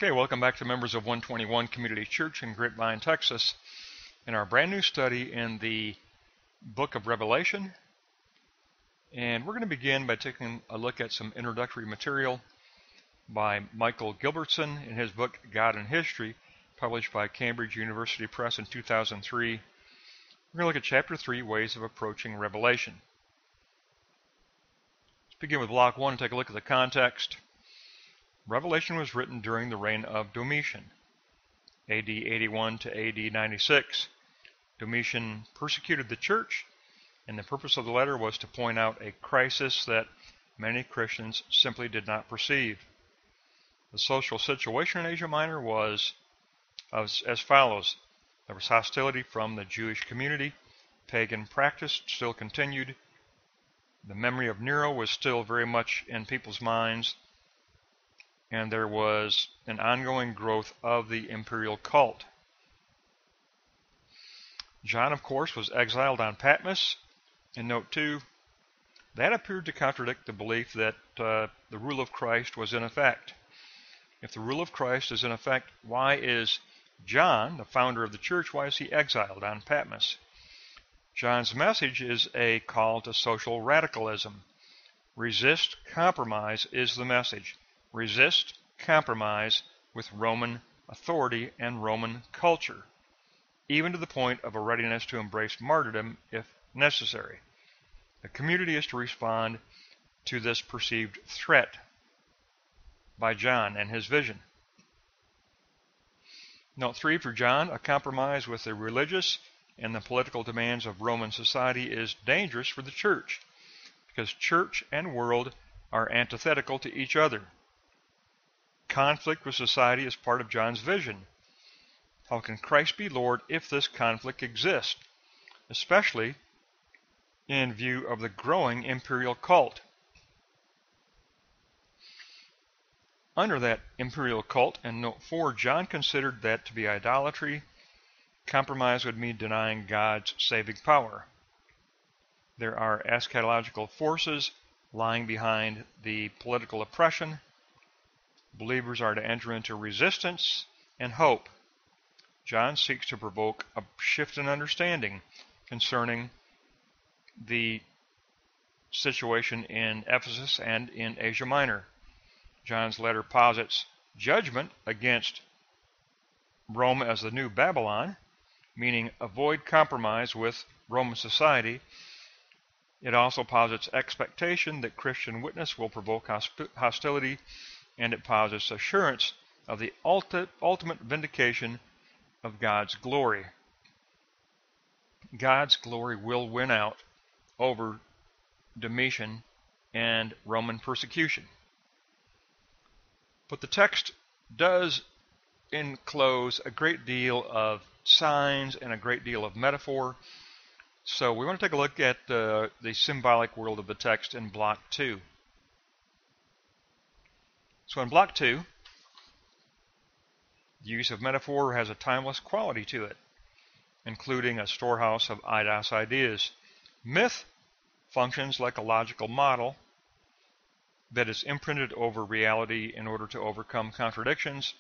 Okay, welcome back to members of 121 Community Church in Grapevine, Texas, in our brand new study in the book of Revelation. And we're going to begin by taking a look at some introductory material by Michael Gilbertson in his book God and History, published by Cambridge University Press in 2003. We're going to look at Chapter 3, Ways of Approaching Revelation. Let's begin with Block 1 and take a look at the context. Revelation was written during the reign of Domitian, AD 81 to AD 96. Domitian persecuted the church, and the purpose of the letter was to point out a crisis that many Christians simply did not perceive. The social situation in Asia Minor was as follows. There was hostility from the Jewish community. Pagan practice still continued. The memory of Nero was still very much in people's minds. And there was an ongoing growth of the imperial cult. John, of course, was exiled on Patmos. In note 2, that appeared to contradict the belief that the rule of Christ was in effect. If the rule of Christ is in effect, why is John, the founder of the church, why is he exiled on Patmos? John's message is a call to social radicalism. Resist compromise is the message. Resist compromise with Roman authority and Roman culture, even to the point of a readiness to embrace martyrdom if necessary. The community is to respond to this perceived threat by John and his vision. Note 3, for John, a compromise with the religious and the political demands of Roman society is dangerous for the church, because church and world are antithetical to each other. Conflict with society is part of John's vision. How can Christ be Lord if this conflict exists, especially in view of the growing imperial cult? Under that imperial cult, in note 4, John considered that to be idolatry. Compromise would mean denying God's saving power. There are eschatological forces lying behind the political oppression. Believers are to enter into resistance and hope. John seeks to provoke a shift in understanding concerning the situation in Ephesus and in Asia Minor. John's letter posits judgment against Rome as the new Babylon, meaning avoid compromise with Roman society. It also posits expectation that Christian witness will provoke hostility, and it posits assurance of the ultimate vindication of God's glory. God's glory will win out over Domitian and Roman persecution. But the text does enclose a great deal of signs and a great deal of metaphor. So we want to take a look at the symbolic world of the text in Block 2. So in Block 2, the use of metaphor has a timeless quality to it, including a storehouse of eidos ideas. Myth functions like a logical model that is imprinted over reality in order to overcome contradictions,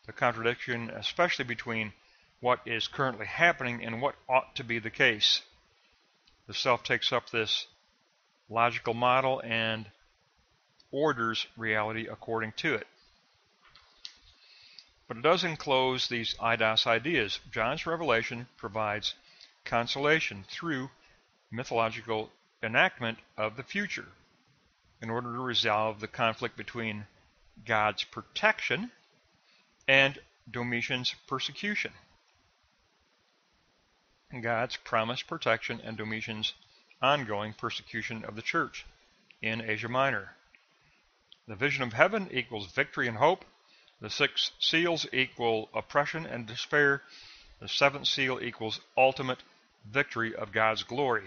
the contradiction especially between what is currently happening and what ought to be the case. The self takes up this logical model and orders reality according to it. But it does enclose these eidos ideas. John's revelation provides consolation through mythological enactment of the future in order to resolve the conflict between God's protection and Domitian's persecution. God's promised protection and Domitian's ongoing persecution of the church in Asia Minor. The vision of heaven equals victory and hope. The 6 seals equal oppression and despair. The 7th seal equals ultimate victory of God's glory.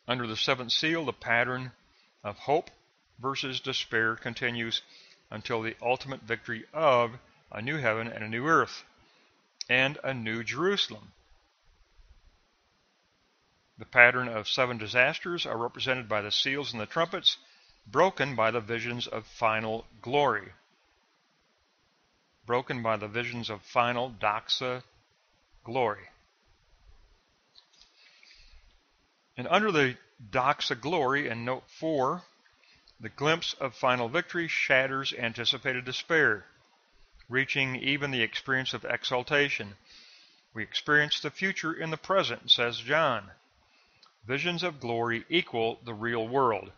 Under the 7th seal, the pattern of hope versus despair continues until the ultimate victory of a new heaven and a new earth and a new Jerusalem. The pattern of 7 disasters are represented by the seals and the trumpets, broken by the visions of final glory. broken by the visions of final doxa glory. And under the doxa glory in note 4, the glimpse of final victory shatters anticipated despair, reaching even the experience of exaltation. We experience the future in the present, says John. Visions of glory equal the real world.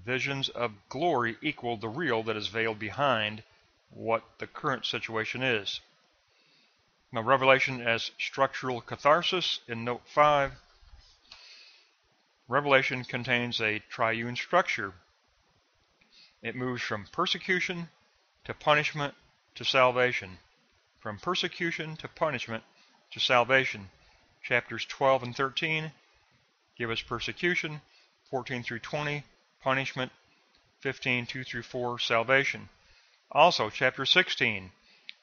Visions of glory equal the real that is veiled behind what the current situation is. Now, Revelation as structural catharsis in note 5. Revelation contains a triune structure. It moves from persecution to punishment to salvation. From persecution to punishment to salvation. Chapters 12 and 13 give us persecution, 14 through 20, punishment, 15, 2 through 4, salvation. Also, chapter 16,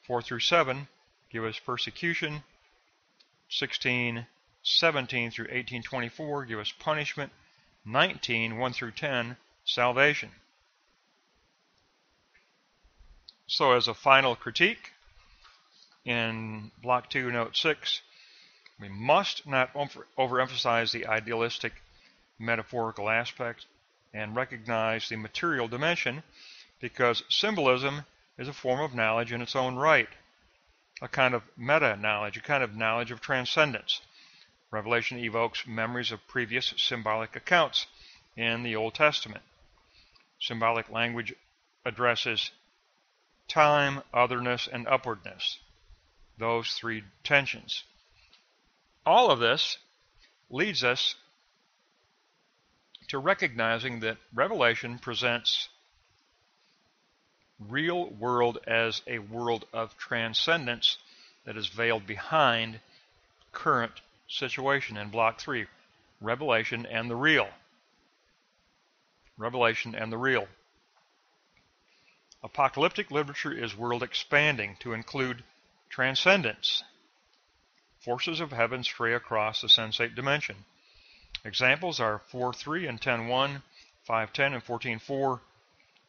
4 through 7, give us persecution, 16, 17 through 18, 24, give us punishment, 19, 1 through 10, salvation. So as a final critique, in Block 2, Note 6, we must not overemphasize the idealistic metaphorical aspect and recognize the material dimension, because symbolism is a form of knowledge in its own right, a kind of meta-knowledge, a kind of knowledge of transcendence. Revelation evokes memories of previous symbolic accounts in the Old Testament. Symbolic language addresses time, otherness, and upwardness, those three tensions. All of this leads us to recognizing that Revelation presents real world as a world of transcendence that is veiled behind current situation. In Block 3, Revelation and the real. Revelation and the real. Apocalyptic literature is world expanding to include transcendence. Forces of heaven stray across the sensate dimension. Examples are 4:3 and 10:1, 5:10 and 14:4.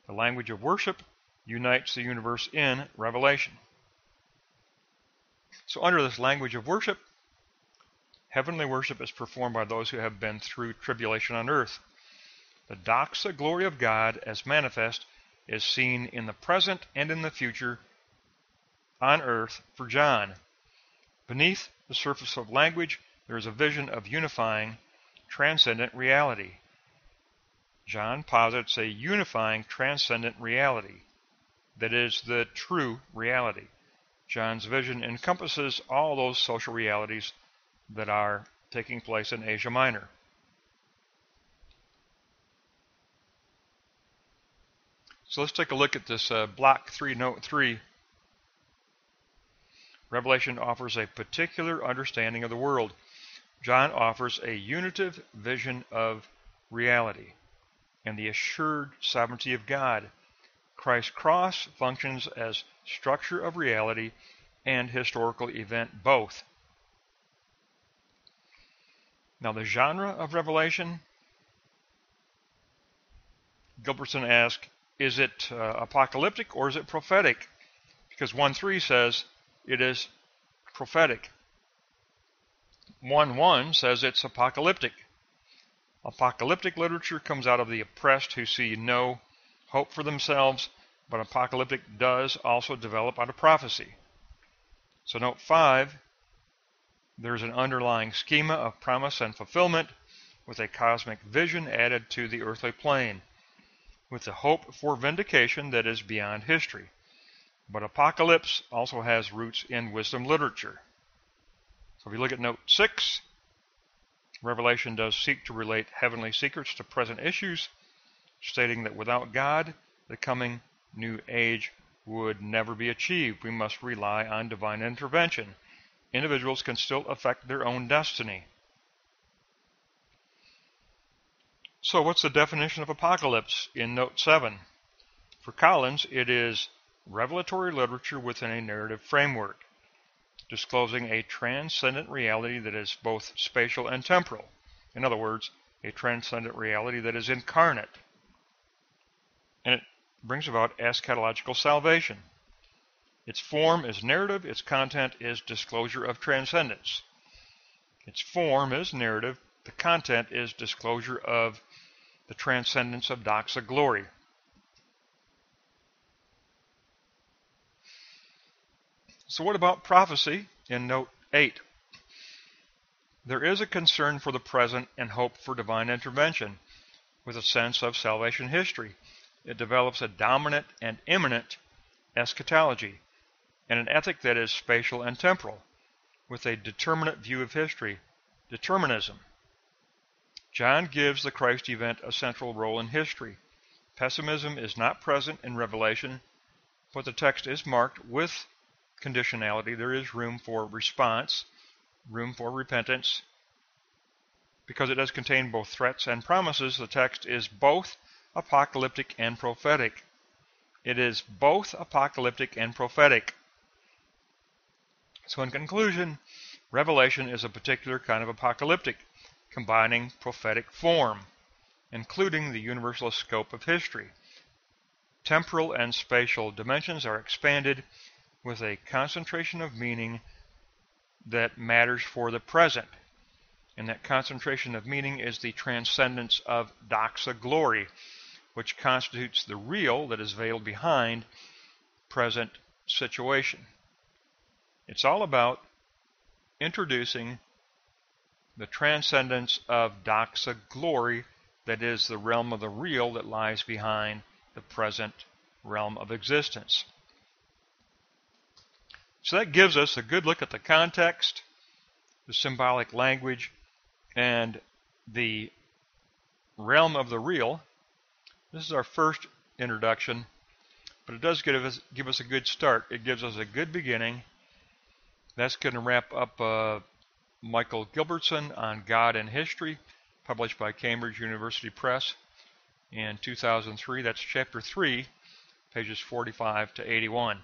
The language of worship unites the universe in Revelation. So under this language of worship, heavenly worship is performed by those who have been through tribulation on earth. The doxa glory of God as manifest is seen in the present and in the future on earth for John. Beneath the surface of language, there is a vision of unifying, transcendent reality. John posits a unifying, transcendent reality that is the true reality. John's vision encompasses all those social realities that are taking place in Asia Minor. So let's take a look at this Block 3, Note 3. Revelation offers a particular understanding of the world. John offers a unitive vision of reality and the assured sovereignty of God. Christ's cross functions as structure of reality and historical event both. Now the genre of Revelation, Gilbertson asked, is it apocalyptic or is it prophetic? Because 1:3 says it is prophetic. 1:1 says it's apocalyptic. Apocalyptic literature comes out of the oppressed who see no hope for themselves, but apocalyptic does also develop out of prophecy. So note 5, there's an underlying schema of promise and fulfillment with a cosmic vision added to the earthly plane, with the hope for vindication that is beyond history. But apocalypse also has roots in wisdom literature. So if you look at note 6, Revelation does seek to relate heavenly secrets to present issues, stating that without God, the coming new age would never be achieved. We must rely on divine intervention. Individuals can still affect their own destiny. So what's the definition of apocalypse in note 7? For Collins, it is revelatory literature within a narrative framework, disclosing a transcendent reality that is both spatial and temporal. In other words, a transcendent reality that is incarnate. And it brings about eschatological salvation. Its form is narrative, its content is disclosure of transcendence. Its form is narrative, the content is disclosure of the transcendence of doxa glory. So what about prophecy in note 8? There is a concern for the present and hope for divine intervention, with a sense of salvation history. It develops a dominant and imminent eschatology, and an ethic that is spatial and temporal, with a determinate view of history, determinism. John gives the Christ event a central role in history. Pessimism is not present in Revelation, but the text is marked with conditionality. There is room for response, room for repentance. Because it does contain both threats and promises, the text is both apocalyptic and prophetic. It is both apocalyptic and prophetic. So in conclusion, Revelation is a particular kind of apocalyptic, combining prophetic form, including the universalist scope of history. Temporal and spatial dimensions are expanded with a concentration of meaning that matters for the present. And that concentration of meaning is the transcendence of doxa glory, which constitutes the real that is veiled behind present situation. It's all about introducing the transcendence of doxa glory, that is the realm of the real that lies behind the present realm of existence. So that gives us a good look at the context, the symbolic language, and the realm of the real. This is our first introduction, but it does give us a good start. It gives us a good beginning. That's going to wrap up Michael Gilbertson on God and History, published by Cambridge University Press in 2003. That's chapter 3, pages 45 to 81.